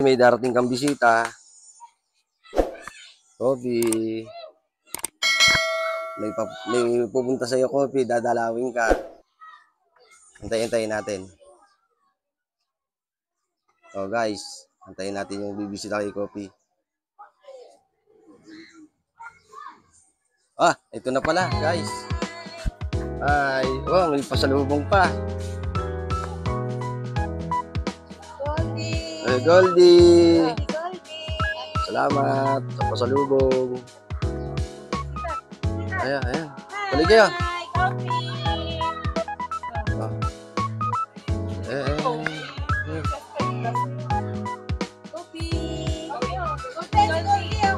May darating kang bisita. Coffee. May pupunta sa'yo, Coffee. Dadalawin ka. Antayin natin. So guys, antayin natin yung bibisita kay Coffee. Ito na pala, guys. Ay, may pasalubong pa. Goldie! Goldie! Goldie! Salamat sa pasalubong. Ayan. Tuloy kayo. Hi, Coffee! Coffee!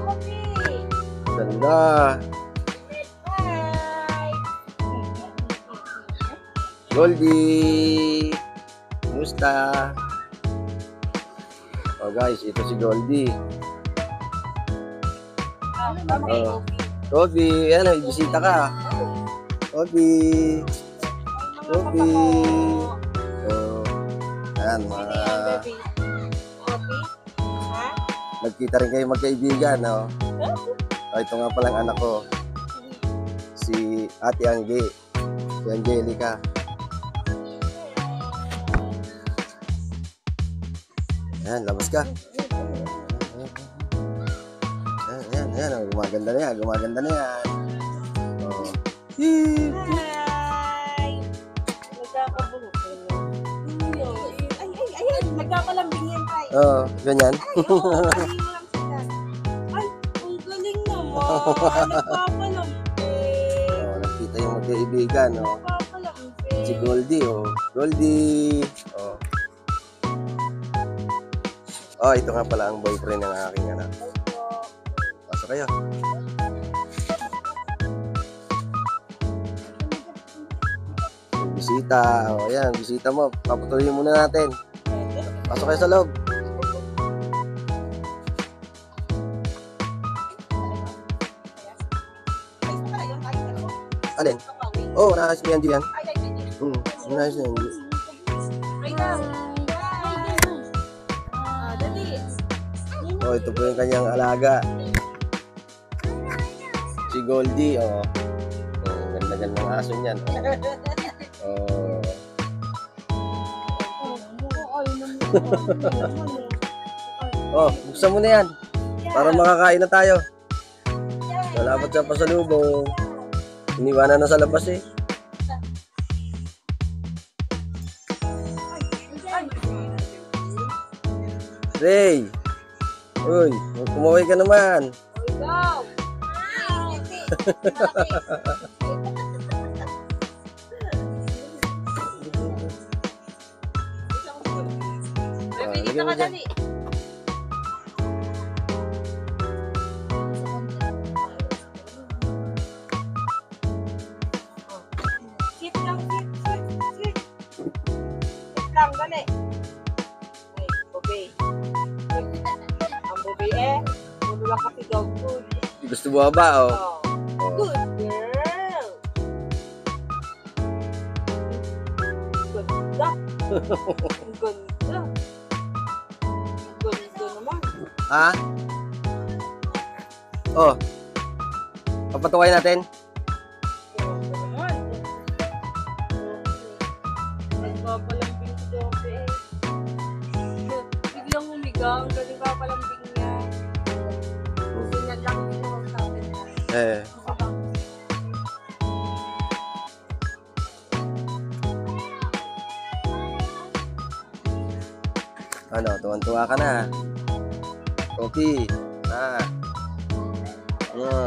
Coffee! Ganda. Hi! Goldie! Kumusta? Guys, ito si Goldie. Coffee, may bisita ka. Coffee. Ayan, nagkita rin kayo magkaibigan, no? Ito nga palang anak ko. Si Ate Angge. Si Angelica. Ayan, labas ka. Ayan. Gumaganda na yan. Hi! Nagkapalambing yan tayo. Ganyan. Ay, ang galing naman. Nagpapalambing. Nakita yung magkaibigan, no? Nagpapalambing. Si Goldie, Goldie. Ito nga pala ang boyfriend ng aking anak. Pasok kayo. Bisita. Ayan, bisita mo. Papatuloy muna natin. Pasok kayo sa loob. Alin? Nakakas ni Angie yan. Nakakas ni Angie. Ito po yung kanyang alaga. Si Goldie, ganda-gandang aso niyan. Buksan mo na yan. Para makakain na tayo. Salamat sa pasalubong. Iniwanan na sa labas eh. Ray! Uy, kumaway ka naman. Go! Bibili ka dali. Sit lang, sit. Sit lang, dali. Ay, Bobby. Ang Bobby ulo lang kasi dog food. Gusto mo ba, Good girl. Ganda. Ang ganda. Ganda naman. Ha? Papatukayin natin. Ganda naman. Nagpapalambing si Jobe. Biglang humiga. Ang galing papalambing niya. Sinad lang din naman sa akin. Tuwan-tuwa ka na. Coffee.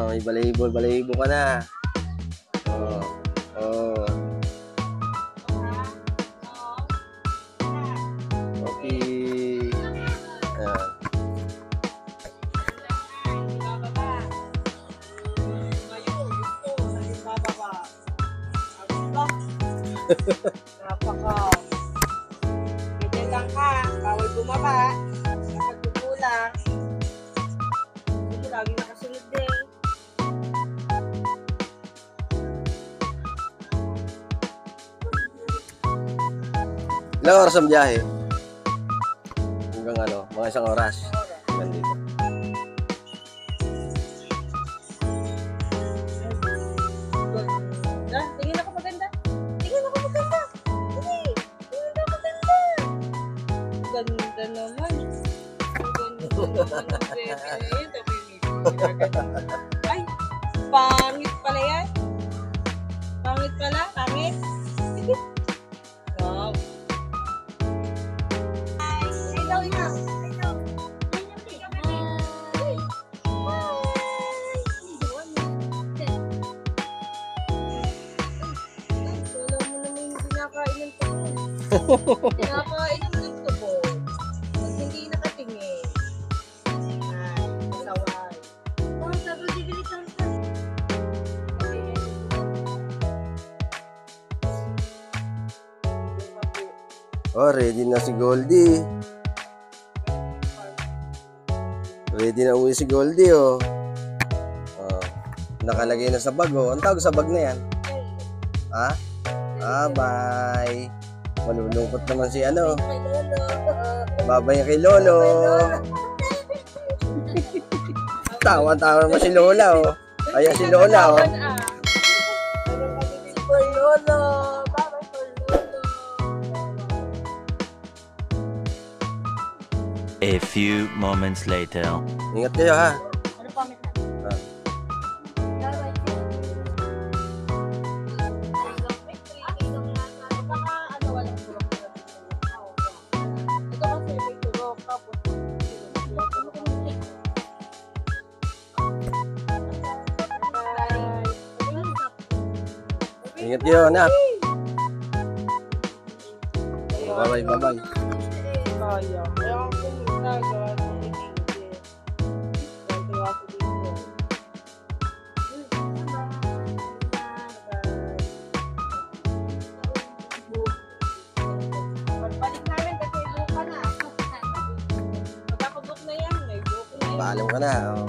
May balahibo ka na. Coffee. Napaka. Ganyan lang ka. Bawal bumaba. Kapag kukulang. Hindi lagi nakasunod din. Ilang oras ang biyahe? Hanggang ano, mga isang oras. Hanggang dito. Ganda. Tingin ako maganda. Tingin ako maganda. Sige. Tingin ako maganda. Ganda naman. Ganda naman ang bebe na yun. Sabi ni ay, pangit pala yan. Pangit pala. Pangit. Sige. Wow. Hello, ina. Hello. Wala mo naman yung kinakain ng tubo. Kinakain naman ng tubo. Pag hindi nakatingin. Ay, masaway. Oh, sabi di bilisan ka. Oh, ready na si Goldie. Ready na uwi si Goldie, oh. Oh, nakalagay na sa bag, oh. Ang tawag sa bag na yan? Ha? Ah, bye. Malulungkot naman si ano. Kay Lolo. Babay kay Lolo. Tawa-tawa naman si Lola, oh. Ayan si Lola, oh. For Lolo. Bye-bye for Lolo. A few moments later. Ingat kayo, ha. Ano pangit na? Ah. Bye-bye. Baka ano, walang turok na dito. Ito kasi may turok. Tapos, Ingat kayo, anak. Bye-bye, bye-bye. Kaya. Kaya ako pumunta. Gawa ng hindi. Gawa ko dito. Pagbalik namin kasi buka na. Magkakabok na yan. May buko na yan. Paalam ka na, oh.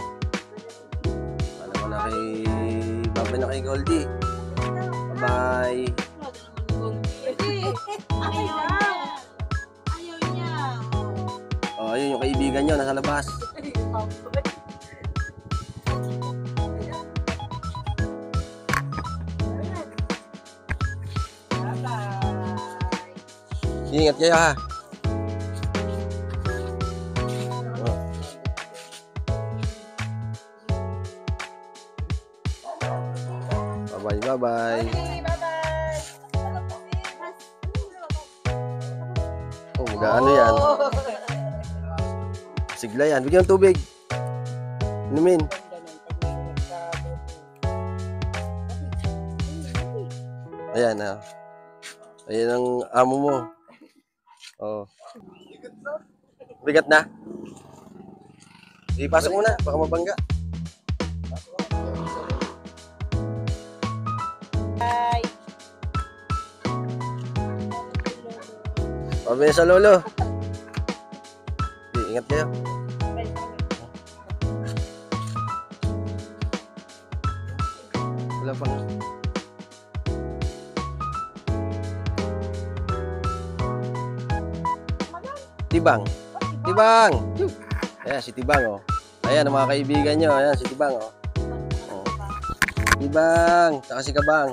Paalam ka na kay... Babay na kay Goldie. Bye-bye. Ayaw niya. Ayaw niya. Oh, ayun yung kaibigan nyo, nasa labas. Bye-bye. Ingat kayo, ha. Oh. Bye-bye, bye-bye. Okay, bye-bye. Oh, gaano yan? Sigla yan. Bigyan ng tubig. Inumin. Ayan, ha. Ayan ang amo mo. Oh. Bigat na? Ipasok mo na, baka mabangga. Bye. Pabili sa lolo. Ingat kayo. Wala pang... Tibang. Tibang. Ayan, si Tibang, oh. Ayan, ang mga kaibigan nyo. Ayan, si Tibang, oh. Oh. Tibang. Tsaka si Kabang.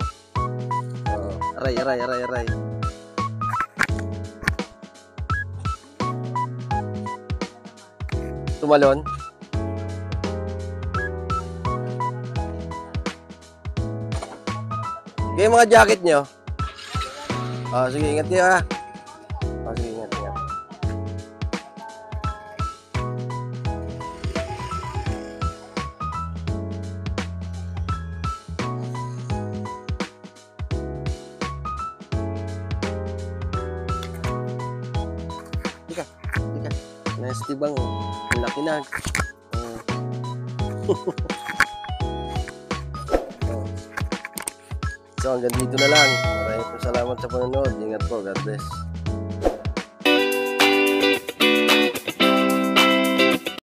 Oh. Aray, aray, aray, aray. Tumalon. Kaya mga jacket nyo. Oh, sige, ingat kayo, ha. Oh, sige, ingat, ingat. Tika, tika. Nasa tibang, oh. Ang laki na. Oh. So hanggang dito na lang. Maraming salamat sa panonood. Ingat po. God bless.